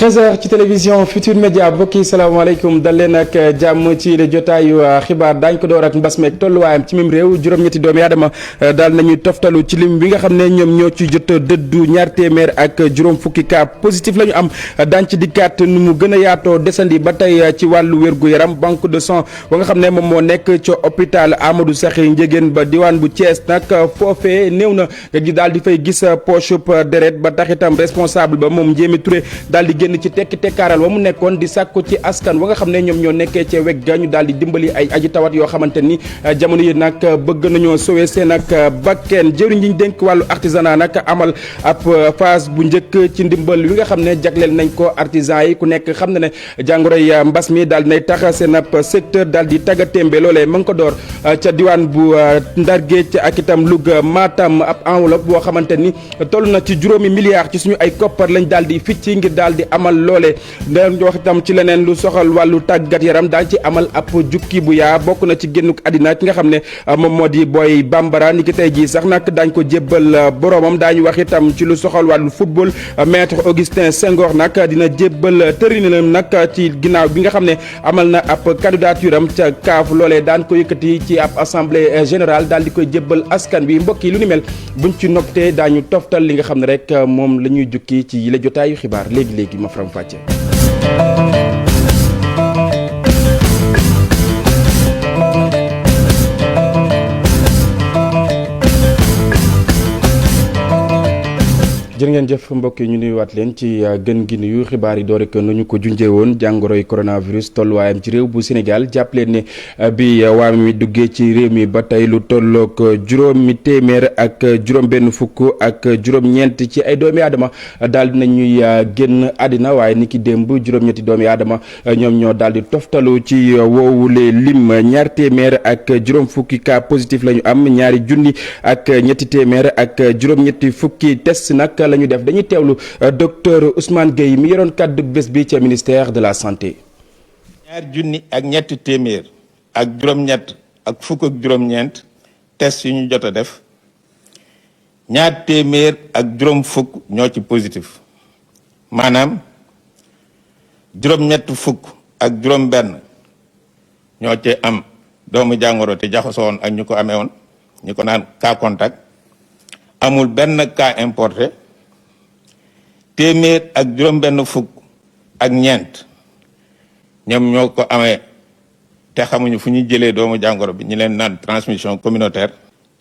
13h ci télévision Futur Média mbokk yi salaamaaleykum dal leen ak jàmm ci le jotaayu xibaar daañu ko door ak mbas meeg tolluwaayam ci mim réew juróom-ñetti doomi aadama daal nañu toftalu ci lim bi nga xam ne ñoom ñoo ci jot dëddu ñaar téeméer ak juróom fukki cas positif la ñu am daañu ci dikkaat nu mu gën a yaatoo desandi ba tey ci wàllu wér-gu-yaram banque de sang ba nga xam ne moom moo nekk ca hôpital Amadou Sakhir Ndiéguène ba diwaan bu Thiès nag foofee néew na nga gi daal di fay gis poche deret ba tax itam responsable ba moom Ndiémé Touré daal di génn ci tekki tekkaaral wa mu nekkoon di sàkku ci askan wa nga xam ne ñoom ñoo nekkee ca weg ga ñu daal di dimbali ay aji tawat yoo xamante ni jamono yi nag bëgg nañoo sowe seen ak bakken jëriñ ji ñu dénk wàllu artisanat nag amal ab phase bu njëkk ci ndimbal wi nga xam ne jagleel nañ ko artisan yi ku nekk xam na ne jàngoroy mbas mi daal di nay tax seen ab secteur daal di taggatémbe loolee ma ngi ko door ca diwaan bu Ndar Géej ak itam Louga Matam ab enveloppe boo xamante ni toll na ci juróomi milliards ci suñu ay koppar lañ daal di ficci ngir daal di amal loole dañ wax itam ci leneen lu soxal wàllu tàggat yaram daal ci amal ab jukki bu yaa bokk na ci génnuk àddina ki nga xam ne moom moo di Boy Bambara ni ki tey jii sax nag daañ ko jébbal boromam daañu wax itam ci lu soxal wàllu football maître Augustin Senghor nag dina jébbal tërinam nag ci ginnaaw bi nga xam ne amal na ab candidature am ca CAF loolee daan ko yëkkati ci ab assemblée générale daal di koy jébbal askan wi mbokk yi lu ni mel buñ ci noppee daañu toftal li nga xam ne rek moom la ñuy jukki ci yile jotaayu xibaar léegi-léegi ma faram fàcce jërë ngeen jëf mbokk yi ñu nuyuwaat leen ci gën gi nuyu xibaar yi doo rek nu ñu ko junjee woon jàngoroy coronavirus tolluwaayam ci réew bu Sénégal jàpp leen ne bi waa mi duggee ci réew mi ba tey lu tolloog juróomi téeméer ak juróom-benn fukk ak juróom-ñeent ci ay doomi aadama daal di nañuy génn àddina waaye ni ki démb juróom-ñetti doomi aadama ñoom ñoo daal di toftalu ci woowule lim ñaar téeméer ak juróom fukki cas positif la ñu am ñaari junni ak ñetti téeméer ak juróom-ñetti fukki test nag la ñu def dañuy teewlu docteur Ousmane Gueye mi yoroon kàddu bés bi ca ministère de la santé. ñaar junni ak ñetti téeméer ak juróom-ñett ak fukk ak juróom-ñeent test yu ñu jot a def ñaar téeméer ak juróom fukk ñoo ci positif maanaam juróom-ñett fukk ak juróom-benn ñoo ci am doomu jàngoro te jaxasoo woon ak ñu ko amee woon ñu ko naan cas contact amul benn cas importé. téeméer ak juróom-benn fukk ak ñeent ñoom ñoo ko amee te xamuñu fu ñu jëlee doomu jàngoro bi ñu leen naan transmission communautaire.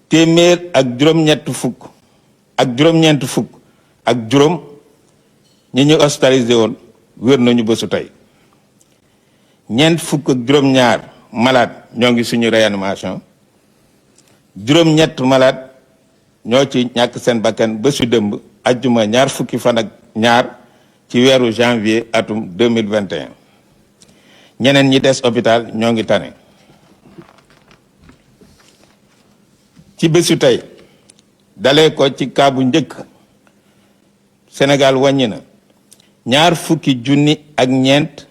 téeméer ak juróom-ñett fukk ak juróom-ñeent fukk ak juróom ñi ñu hospitalisé woon wér nañu bésu tey ñeent fukk ak juróom-ñaar malade ñoo ngi suñu réanimation juróom-ñett malade ñoo ci ñàkk seen bakkan bésu dëmb ajjuma ñaar fukki fan ak ñaar ci weeru janvier atum 2021 ñeneen ñi des hôpital ñoo ngi tane ci bésu tey dalee ko ci cas bu njëkk Sénégal wàññi na ñaar fukki junni ak ñeent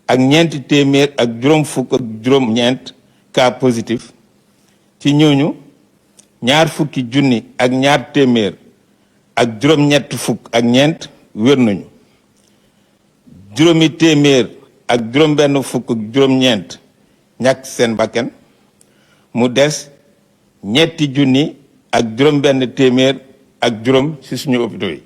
ak ñeenti téeméer ak juróom fukk ak juróom ñeent cas positif ci ñooñu ñaar fukki junni ak ñaar téeméer ak juróom-ñett fukk ak ñeent wér nañu juróomi téeméer ak juróom-benn fukk ak juróom-ñeent ñàkk seen bakkan mu des ñetti junni ak juróom-benn téeméer ak juróom ci suñu hôpitaux yi.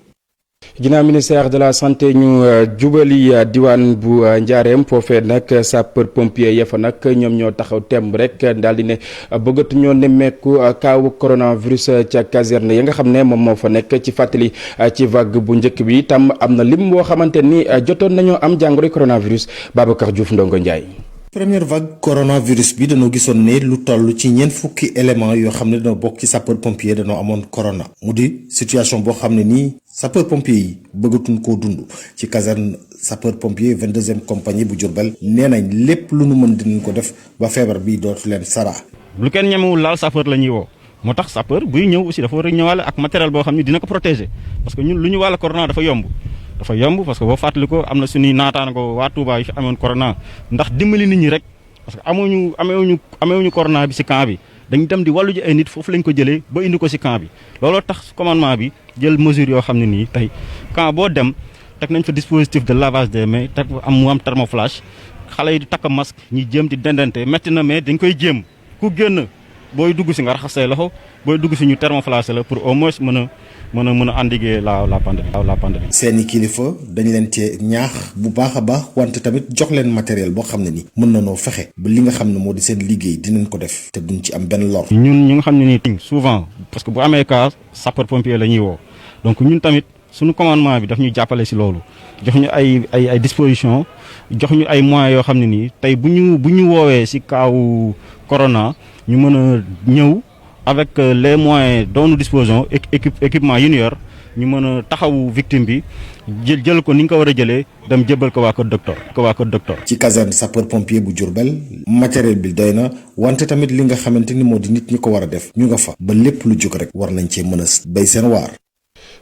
ginnaaw ministère de la santé ñu jubali diwaan bu Njaareem foofee nag sapeur pompier ya fa nag ñoom ñoo taxaw temb rek daal di ne bëggatuñoo nemmeeku kaawu coronavirus ca caserne ya nga xam ne moom moo fa nekk ci fàttali ci vague bu njëkk bi itam am na lim boo xamante ni jotoon nañoo am jàngoro coronavirus Babacar Diouf Ndongo Ndiaye. première vague coronavirus bi dañoo gisoon ne lu toll ci ñeent fukki élément yoo xam ne dañoo bokk ci sapeur pompier dañoo amoon corona mu di situation boo xam ne nii sapeur pompier yi bëggatuñ koo dund ci caserne sapeur pompier 22e compagnie bu Diourbel nee nañ lépp lu nu mën dinañ ko def ba feebar bi dootu leen sara. lu kenn ñemewul laal sapeur la ñuy woo moo tax sapeur buy ñëw aussi dafa war a ñëwaale ak matériel boo xam ne dina ko protéger parce que ñun lu ñu wàll corona dafa yomb parce que boo fàttali ko am na suñuy naataango waa Touba yi fi amoon corona ndax dimbali nit ñi rek parce que amewuñu corona bi ci camp bi dañu dem di wàllu ji ay nit foofu lañ ko jëlee ba indi ko ci camp bi looloo tax commandement bi jël mesure yoo xam ne nii tey camp boo dem teg nañ fa dispositif de lavage des mains teg mu am thermoflash xale yi di takk masque ñi jéem di dendante métti na mais dañ koy jéem ku génn booy dugg si nga raxas say loxo booy dugg si ñu thermoflash la pour au moins mën a endiguer la pandémie. seeni kilifa dañ leen cee ñaax bu baax a baax wante tamit jox leen matériel boo xam ne ni mën na noo fexe ba li nga xam ne moo di seen liggéey dinañ ko def te duñ ci am benn lor. ñun ñi nga xam ne nii souvent parce que bu amee cas sapeur pompier la ñuy woo donc ñun tamit suñu commandement bi daf ñuy jàppale si loolu jox ñu ay dispositions jox ñu ay moyens yoo xam ne nii tey bu ñu woowee si kaawu corona ñu mën a ñëw. avec les moyens dont nous disposons équipement yi ñu yor ñu mën a taxawu victime bi jël ko ni nga ko war a jëlee dem jébal ko waa kër docteur. ci caserne sapeur pompier bu Diourbel matériel bi doy na wante tamit li nga xamante ni moo di nit ñi ko war a def ñu nga fa ba lépp lu jóg rek war nañ cee mën a béy seen waar.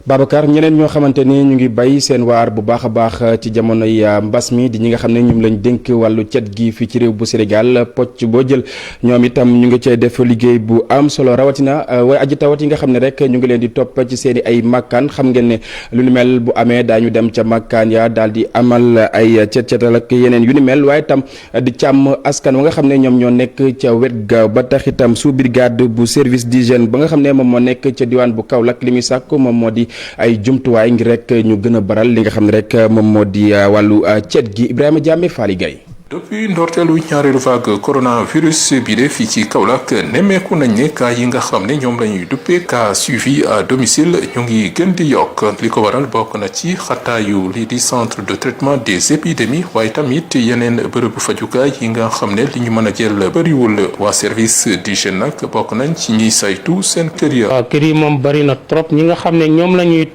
Babacar ñeneen ñoo xamante ni ñu ngi bay seen waar bu baax a baax ci jamonoy mbas mi di ñi nga xam ne ñoom lañ dénk wàllu cet gi fii ci réew bu Sénégal pocc boo jël ñoom itam ñu ngi cay def liggéey bu am solo rawatina waaye aji tawat yi nga xam ne rek ñu ngi leen di topp ci seen i ay makkaan xam ngeen ne lu ni mel bu amee daañu dem ca makkaan ya daal di amal ay cet-cetal ak yeneen yu ni mel waaye itam di càmm askan wa nga xam ne ñoom ñoo nekk ca wet ga ba tax itam sous brigade bu service d'hygiène ba nga xam ne moom moo nekk ca diwaan bu Kaolack li muy sàkk moom moo di ay jumtuwaay ngir rek ñu gën a baral li nga xam ne rek moom moo di wàllu cet gi Ibrahima Diame Fally Gaye. depuis ndorteelu ñaareelu vague coronavirus bi de fii ci Kaolack nemmeeku nañ ne cas yi nga xam ne ñoom la ñuy duppee cas suivi à domicile ñu ngi gën di yokk li ko waral bokk na ci xataayu lii di centre de traitement des épidémies waaye tamit yeneen bërëbu fajukaay yi nga xam ne li ñu mën a jël bëriwul waa service d'hygiène nag bokk nañ ci ñiy saytu seen kër ya. waaw kër yi moom bëri na trop ñi nga xam ne ñoom la ñuy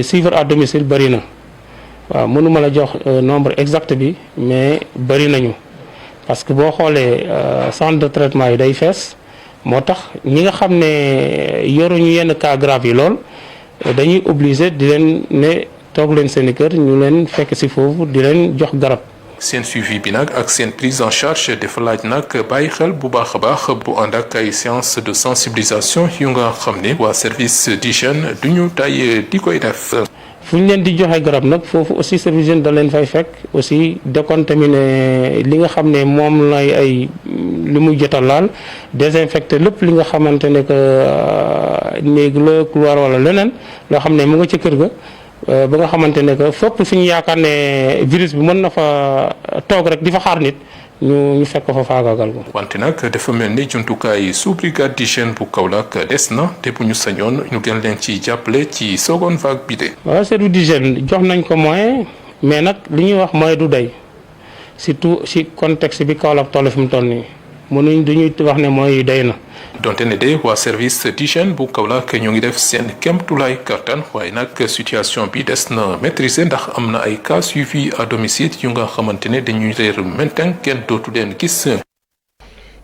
suivre à domicile bëri na. waaw mënuma la jox nombre exact bi mais bëri nañu parce que boo xoolee centre de traitement yi day fees moo tax ñi nga xam ne yoruñu yenn cas grave yi lool dañuy obligé di leen ne toog leen seen i kër ñu leen fekk si foofu di leen jox garab. seen suivi bi nag ak seen prise en charge dafa laaj nag bàyyi xel bu baax a baax bu ànd ak ay séance de sensibilisation yu nga xam ne waa service d'hygiène duñu tay di koy def. fu ñu leen di joxe garab nag foofu aussi service d'hygiène da leen fay fekk aussi décontaminer li nga xam ne moom lay ay li muy jotal laal désinfecter lépp li nga xamante ne que néeg la couloir wala leneen loo xam ne mu nga ci kër ga ba nga xamante ne que fépp fi ñu yaakaar ne virus bi mën na fa toog rek di fa xaar nit ñu fekk ko fa faagaagal ko. wante nag dafa mel ni jumtukaay sous brigade d'hygiène bu Kaolack des na te bu ñu sañoon ñu gën leen ci jàppale ci seconde vague bi de. waaw service d'hygiène jox nañ ko moyen mais nag li ñuy wax moyen du doy surtout ci contexte bi Kaolack toll fi mu toll nii mënuñ duñuy wax ne mooy doy na. donte ne de waa service d'hygiène bu Kaolack ñu ngi def seen kéemtulaay kattan waaye nag situation bi des na maîtriser ndax am na ay cas suivis à domicile yu nga xamante ne dañuy réer maintenant kenn dootu leen gis.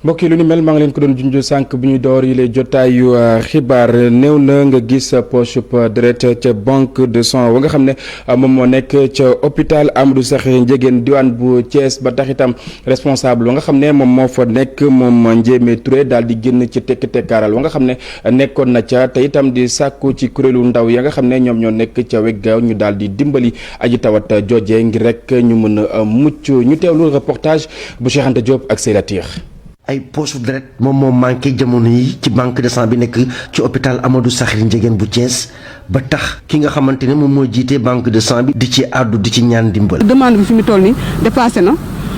mbokk yi lu ni mel maa ngi leen ko doon junj sànq bu ñuy door yi lay jotaayu xibaar néew na nga gis poche deret ca banque de sang wa nga xam ne moom moo nekk ca hôpital Amadou Sakhir Ndiéguène diwaan bu Thiès ba tax itam responsable wa nga xam ne moom moo fa nekk moom Ndiémé Touré daal di génn ci tekk-tekkaaral wa nga xam ne nekkoon na ca te itam di sàkku ci kuréelu ndaw ya nga xam ne ñoom ñoo nekk ca wegga ñu daal di dimbali aji tawat jooje ngir rek ñu mën a mucc ñu teewlu reportage bu Cheikh Anta Diop ak Seyda Tiir. ay poche deret moom moo manqué jamono yi ci banque de sang bi nekk ci hôpital Amadou Sakhir Ndiéguène bu Thiès ba tax ki nga xamante ne moom moo jiite banque de sang bi di ci àddu di ci ñaan dimbal. demande bi fi mu toll nii dépassé na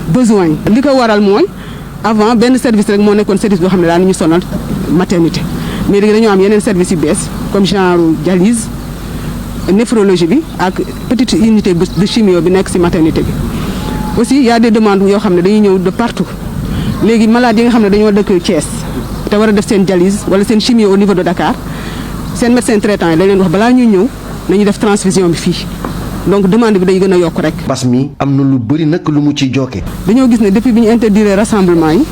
besoin yi. li ko waral mooy avant benn service rek moo nekkoon service boo xam ne daan nañu sonal maternité mais léegi dañoo am yeneen service yu bees comme genre dialyse néphrologie bi ak petite unité de chimio bi nekk ci maternité bi aussi y a des demandes yoo xam ne dañuy ñëw de partout. léegi malade yi nga xam ne dañoo dëkk Thiès te war a def seen dialyse wala seen chimio au niveau de Dakar seen médecin traitant yi dañ leen wax balaa ñuy ñëw nañu def transfusion bi fii donc demande bi day gën a yokk rek. mbas mi am na lu bëri nag lu mu ci jokke. dañoo gis ne depuis bi ñu interdire rassemblement yi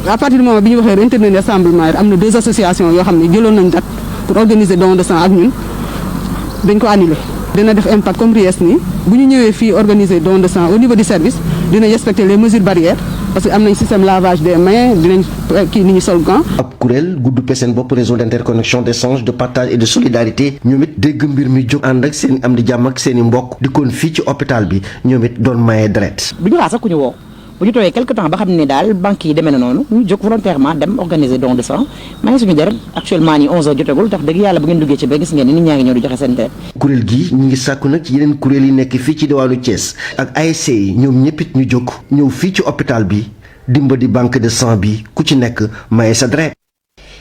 à partir du moment bi ñu waxee interdire rassemblement yi am na 2 associations yoo xam ne jëloon nañ date pour organiser don de sang ak ñun dañ ko annulé. dina def impact comme Riès nii bu ñu ñëwee fii organiser don de sang au niveau du service dina respecter les mesures barrières parce que am nañ système lavage des mains dinañ kii ni ñu sol gant. ab kuréel gudd seen bopp réseau d'interconnexion d'échange de partage et de solidarité ñoom it dégg mbir mi jóg ànd ak seen am di jàmm ak seen i mbokk dikkoon fii ci hôpital bi ñoom it doon maye deret. du ñu xaar sax ku ñu woo bu ñu toogee quelque temps ba xam ne daal banques yi demee na noonu ñu jóg volontairement dem organiser don de sang maye suñu deret actuellement nii 11h jotagul tax dëgg yàlla bu ngeen duggee ci ba gis ngeen ni nit ñaa ngi ñëw di joxe seen deret. kuréel gi ñu ngi sàkku nag ci yeneen kuréel yi nekk fii ci diwaanu Thiès ak ASC yi ñoom ñëpp it ñu jóg ñëw fii ci hôpital bi dimbali banque de sang bi ku ci nekk maye sa deret.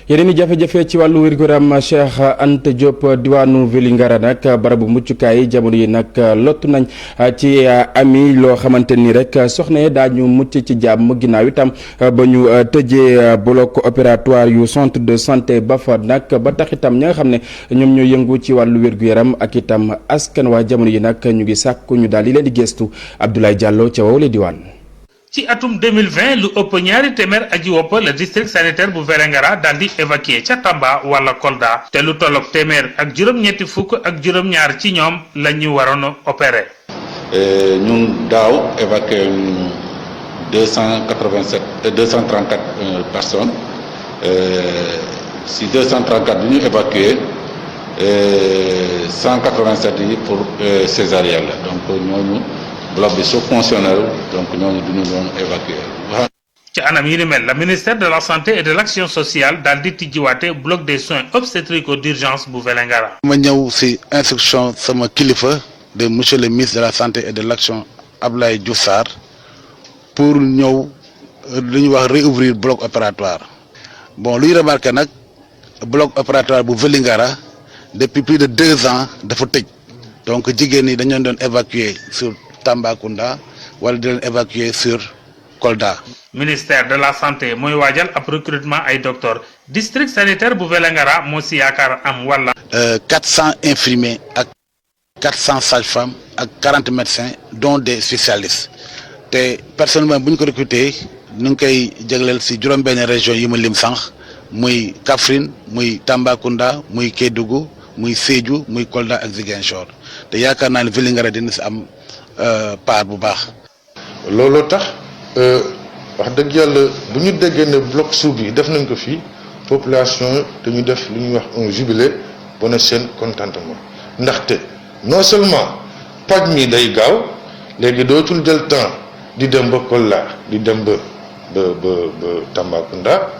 yeneen i jafe-jafe ci wàllu wér-gu-yaram Cheikh Anta Diop diwaanu Vélingara nag barabu muccukaay jamono yi nag lottu nañ ci ami loo xamante ni rek soxna yi daañu mucc ci jàmm ginnaaw itam ba ñu tëjee bloc opératoire yu centre de santé ba fa nag ba tax itam ña nga xam ne ñoom ñoo yëngu ci wàllu wér-gu-yaram ak itam askan waa jamono yi nag ñu ngi sàkku ñu daal di leen di gestu Abdoulaye Diallo ca wawle diwaan. ci atum 2020 lu ëpp ñaari téeméer aji wopp le district sanitaire bu Vélingara daal di évacué ca Tamba wala Kolda te lu tolloog téeméer ak juróom-ñetti fukk ak juróom-ñaar ci ñoom la ñu waroon opéré. ñun daaw évacué 234 personnes si 234 bi ñu évacué 187 yi pour césarienne la donc ñooñu. bloc bi su fonctionnel donc ñooñu duñu doon évacuer. ci anam yi ni mel la ministère de la santé et de l'action sociale daal di tijjiwaate bloc des soins obstétricaux d'urgence bu Vélingara. ma ñëw ci instruction sama kilifa de monsieur le ministre de la santé et de l'action Abdoulaye Diouf Sarr pour ñëw lu ñuy wax réouvrir bloc opératoire bon luy remarqué nag bloc opératoire bu Vélingara depuis plus de 2 ans dafa tëj donc jigéen ñi dañu doon évacuer sur Tambacounda wala di leen évacuer sur Kolda. ministère de la santé mooy waajal ab recrutement ay docteurs district sanitaire bu Vélingara moo si yaakaar am wala. 400 infirmiers ak 400 sages-femmes ak 40 médecins dont des spécialistes te personnellement bu ñu ko recruter ñu ngi koy jagleel si juróom-benn région yi ma lim sànq muy Kaffrine muy Tambacounda muy Kédougou muy Sédhiou muy Kolda ak Ziguinchor te yaakaar naa ne Vélingara dina si am. part bu baax. looloo tax wax dëgg yàlla bu ñu déggee ne bloc sous bi def nañ ko fii population dañu def lu ñuy wax un jubilé wane seen contentement ndaxte non seulement paj mi day gaaw léegi dootul jël temps di dem ba Kolda di dem ba Tambacounda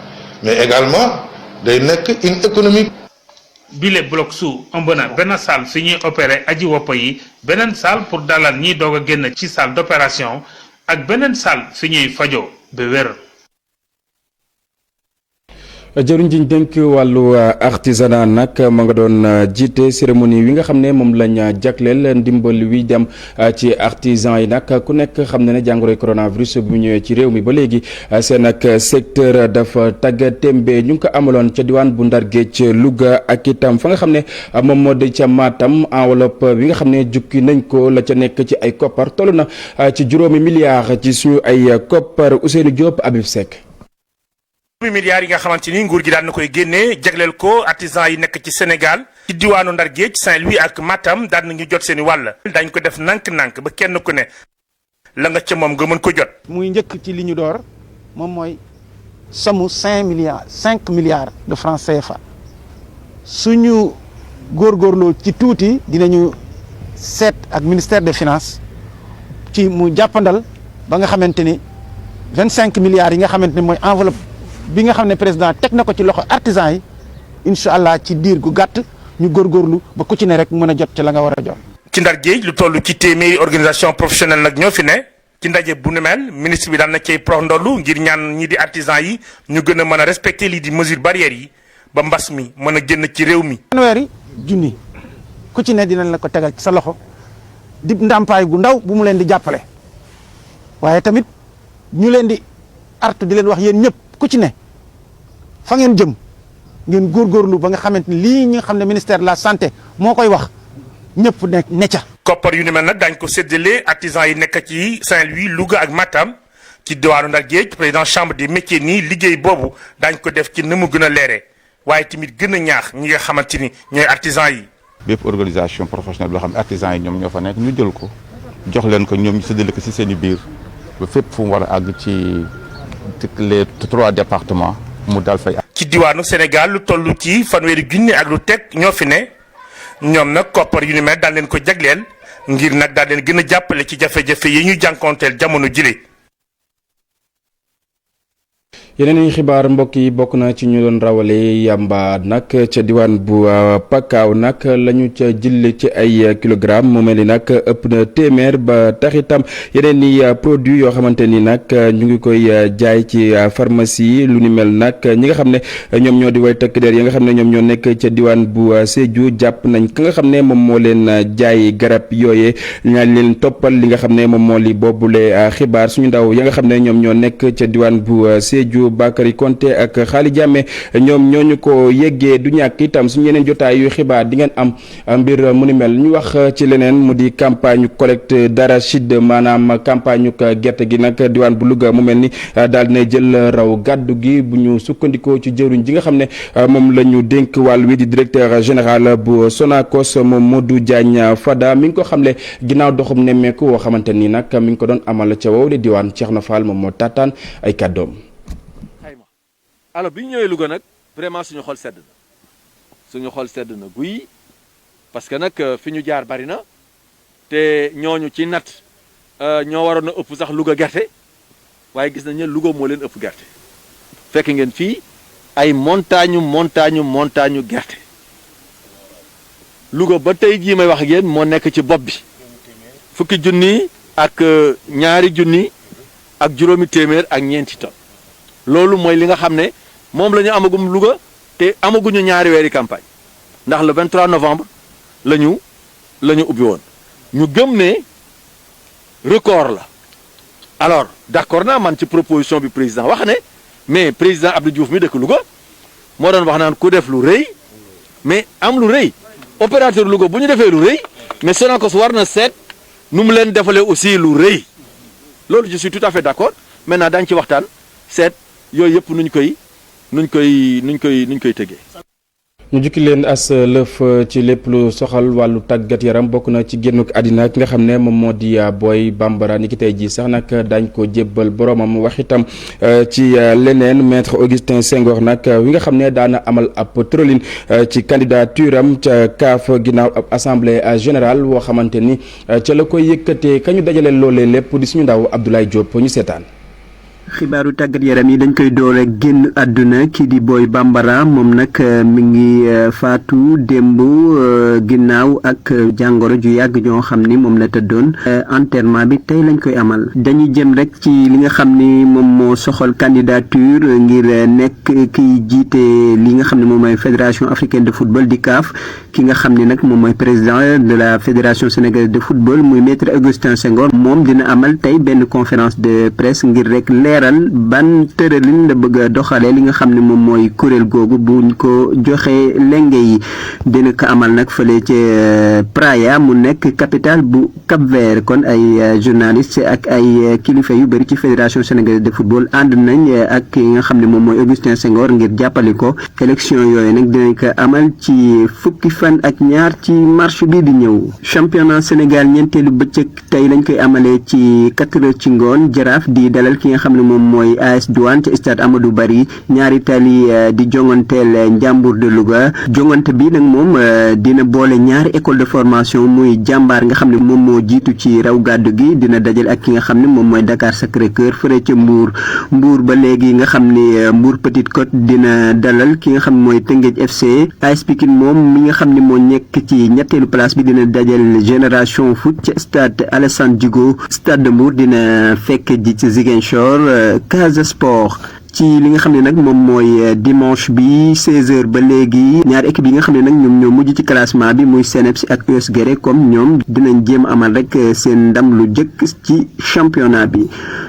mais également day nekk une économie. bile bloc sous ëmb na benn salle fi ñuy opéré aji wopp yi beneen salle pour dalal ñiy doog a génn ci salle d'opération ak beneen salle fi ñuy fajo ba wér. jëruñ jiñ dénk wàllu artisanat nag ma nga doon jiite cérémonie wi nga xam ne moom lañ jagleel ndimbal wi dem ci artisan yi nag ku nekk xam ne ne jàngoroy coronavirus bu ñëwee ci réew mi ba léegi seen ak secteur dafa tagga témbe ñu ngi ko amaloon ca diwaan bu Ndar Géej Louga ak itam fa nga xam ne moom moo di ca Matam enveloppe bi nga xam ne jukki nañ ko la ca nekk ci ay koppar toll na ci juróomi milliards ci suñu ay koppar Ousseynou Diop Habib Seck. milliards yi nga xamante ni nguur gi daan na koy génnee jagleel ko artisan yi nekk ci Sénégal ci diwaanu Ndar Géej Saint-Louis ak Matam daan nañu jot seen i wàll dañ ko def nànk-nànk ba kenn ku ne la nga ca moom nga mën ko jot. muy njëkk ci li ñu door moom mooy somme 5 milliards de francs CFA suñu góorgóorloo ci tuuti dinañu seet ak ministère des finances ci mu jàppandal ba nga xamante ni 25 milliards yi nga xamante ni mooy enveloppe bi nga xam ne président teg na ko ci loxo artisan yi incha allah ci diir gu gàtt ñu góorgóorlu ba ku ci ne rek mën a jot ci la nga war a jot. ci Ndar Géej lu toll ci téeméeri organisation professionnelle nag ñoo fi ne ci ndaje bu nu mel ministre bi daan na cay prox ndollu ngir ñaan ñi di artisan yi ñu gën a mën a respecter lii di mesure barrières yi ba mbas mi mën a génn ci réew mi. fanweeri junni ku ci ne dinañ la ko tegal ci sa loxo di ndàmpaay gu ndaw bu mu leen di jàppale waaye tamit ñu leen di artu di leen wax yéen ñëpp. ku ci ne fa ngeen jëm ngeen góorgóorlu ba nga xamante ni lii ñi nga xam ne ministère de la santé moo koy wax ñëpp ne ca. koppar yu ni mel nag daañu ko séddale artisans yi nekk ci Saint-Louis Louga ak Matam ci diwaanu Ndar Géej président chambre des métiers nii liggéey boobu daañu ko def ci ni mu gën a leere waaye tamit gën a ñaax ñi nga xamante ni ñooy artisans yi. bépp organisation professionnelle boo xam ne artisans yi ñoom ñoo fa nekk ñu jël ko jox leen ko ñoom ñu séddale ko ci seen i biir ba fépp fu mu war a àgg ci les 3 départements mu dal fay. ci diwaanu Sénégal lu toll ci fanweeri junni ak lu teg ñoo fi ne ñoom nag koppar yu ni mel daal leen ko jagleel ngir nag daal leen gën a jàppale ci jafe-jafe yi ñu jànkoonteel jamono jile. yeneen i xibaar mbokk yi bokk na ci ñu doon rawale yamba nag ca diwaan bu Pakaaw nag la ñu ca jël ci ay kilogramme mu mel ni nag ëpp na téeméer ba tax itam yeneen i produits yoo xamante ni nag ñu ngi koy jaay ci pharmacie lu ni mel nag ñi nga xam ne ñoom ñoo di way takk der yi nga xam ne ñoom ñoo nekk ca diwaan bu Sédhiou jàpp nañ ka nga xam ne moom moo leen jaay garab yooyee ñaa leen toppal li nga xam ne moom moo li boobule xibaar suñu ndaw ya nga xam ne ñoom ñoo nekk ca diwaan bu Sédhiou Bakary Konté ak Xaali Jàmme ñoom ñooñu ko yeggee du ñàkk itam suñu yeneen jotaay yu xibaar di ngeen am mbir mu ni mel ñu wax ci leneen mu di campagne collecte d'arachide maanaam campagne gerte gi nag diwaan bu Louga mu mel ni daal dina jël raw gàddu gi bu ñu sukkandikoo ci jëruñ ji nga xam ne moom la ñu dénk wàll wi di directeur général bu Sonacos moom Modou Diagne Fada mi ngi ko xamle ginnaaw doxum nemmeeku woo xamante ni nag mi ngi ko doon amal ca wow li diwaan Cheikhna Fall moom moo taataan ay kàddoom. alors bi ñu ñëwee Louga nag vraiment suñu xol sedd na guy parce que nag fi ñu jaar bari na te ñooñu ci nat ñoo waroon a ëpp sax Louga gerte waaye gis nañ ne Louga moo leen ëpp gerte fekk ngeen fii ay montagne gerte Louga ba tey jii may wax ak yéen moo nekk ci bopp bi fukki junni ak ñaari junni ak juróomi téeméer ak ñeenti tonnes loolu mooy li nga xam ne moom la ñu amagum Louga te amaguñu ñaari weeri campagne ndax le 23 novembre la ñu ubbi woon ñu gëm ne record la alors d'accord naa man ci proposition bi président wax ne mais président Abdou Diouf mi dëkk Louga moo doon wax naan ku def lu rëy mais am lu rëy opérateur Louga bu ñu defee lu rëy mais Sonacos war na seet nu mu leen defalee aussi lu rëy loolu je suis tout à fait d'accord maintenant daañu ci waxtaan seet yooyu yëpp nuñ koy tëggee. ñu jukki leen as lëf ci lépp lu soxal wàllu tàggat yaram bokk na ci génnuk àddina ki nga xam ne moom moo di Boy Bambara ni ki tey jii sax nag daañ ko jébbal boromam wax itam ci leneen maître Augustin Senghor nag wi nga xam ne daana amal ab tëralin ci candidature am ca CAF ginnaaw ab assemblée générale woo xamante ni ca la koy yëkkatee ka ñu dajale loolee lépp di suñu ndaw Abdoulaye Diop ñu seetaan. xibaaru tàggat yaram yi dañ koy doole génn àdduna kii di Boy Bambara moom nag mi ngi faatu démb ginnaaw ak jàngoro ju yàgg ñoo xam ni moom la tëddoon enterrement bi tey lañ koy amal dañuy jëm rek ci li nga xam ni moom moo soxal candidature ngir nekk kiy jiite li nga xam ne moom mooy fédération africaine de football di CAF ki nga xam ni nag moom mooy président de la fédération sénégalaise de football muy maître Augustin Senghor moom dina amal tey benn conférence de presse ngir rek leeral ban tëralin la bëgg a doxalee li nga xam ne moom mooy kuréel googu buñ ko joxee lenge yi dina ko amal nag fële ci Praia mu nekk capitale bu Cap-Vert kon ay journaliste ak ay kilifa yu bëri ci fédération sénégalaise de football ànd nañ ak ki nga xam ne moom mooy Augustin Senghor ngir jàppale ko élection yooyu nag dinañ ko amal ci fukki fan ak ñaar ci mars bi di ñëw championnat Sénégal ñeenteelu bëccëg tey lañ koy amalee ci 4 heures ci ngoon Jaraaf di dalal ki nga xam ne moom mooy AS Douane ci stade Amadou Barry ñaari tali di jonganteel Njàmbur de Louga jongante bi nag moom dina boole ñaari école de formation muy jàmbaar nga xam ne moom moo jiitu ci raw gàddu gi dina dajal ak ki nga xam ne moom mooy Dakar Sacré-Cœur fële ca Mbour ba léegi nga xam ne Mbour Petite Côte dina dalal ki nga xam ne mooy Teungueth FC AS Pikine moom mi nga xam ne moo nekk ci ñetteelu place bi dina dajal Génération Foot ci stade Alassane Djigo stade de Mbour dina fekk ji ci Ziguinchor Casa Sport ci li nga xam ne nag moom mooy dimanche bi 16h ba léegi ñaari équipe yi nga xam ne nag ñoom ñoo mujj ci classement bi muy CNEPS ak US Guéret comme ñoom dinañ jéem amal rek seen ndam lu jëkk ci championnat bi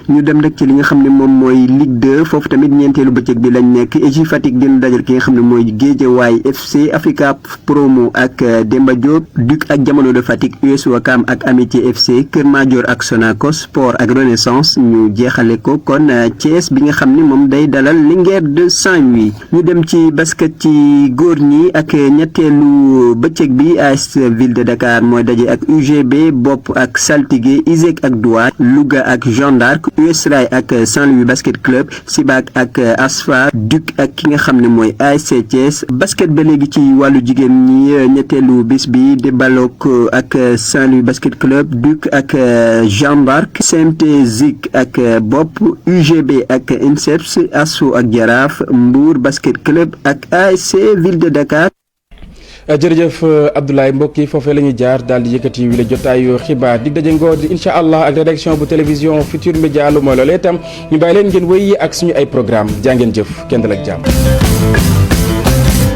ñu dem rek ci li nga xam ne moom mooy Ligue 2 foofu tamit ñeenteelu bëccëg bi lañ nekk EJ Fatick dina dajal ki nga xam ne mooy Guédiawaye FC Africa Promo ak Demba Diop Duc ak Jamono de Fatick US Ouakam ak Amitié FC Kër Madior ak Sonacos Sport ak Renaissance ñu jeexale ko kon Thiès bi nga xam ne moom day dalal Linguère de Saint-Louis. ñu dem ci basket ci góor ñi ak ñetteelu bëccëg bi AS Ville de Dakar mooy daje ak UGB Bopp ak Saltigué ISEC ak Douane Louga ak Jeanne d'Arc US Rail ak Saint-Louis Basket Club Sibac ak Asfa Duc ak ki nga xam ne mooy ASC Thiès basket ba léegi ci wàllu jigéen ñi ñetteelu bis bi di Balok ak Saint-Louis Basket Club Duc ak Jeanne d'Arc CMT Zik ak Bopp UGB ak INSEPS ASSO ak Jaraaf Mbour Basket Club ak ASC Ville de Dakar. jërëjëf Abdoulaye mbokk yi foofee la ñuy jaar daal di yëkkati wi la jotaayu xibaar dig daje ngoo di incha allah ak rédaction bu télévision Futurs Médias lu mooy loolee itam ñu bàyyi leen ngeen wéy ak suñu ay programme jaa ngeen jëf kenn dal ak jàmm.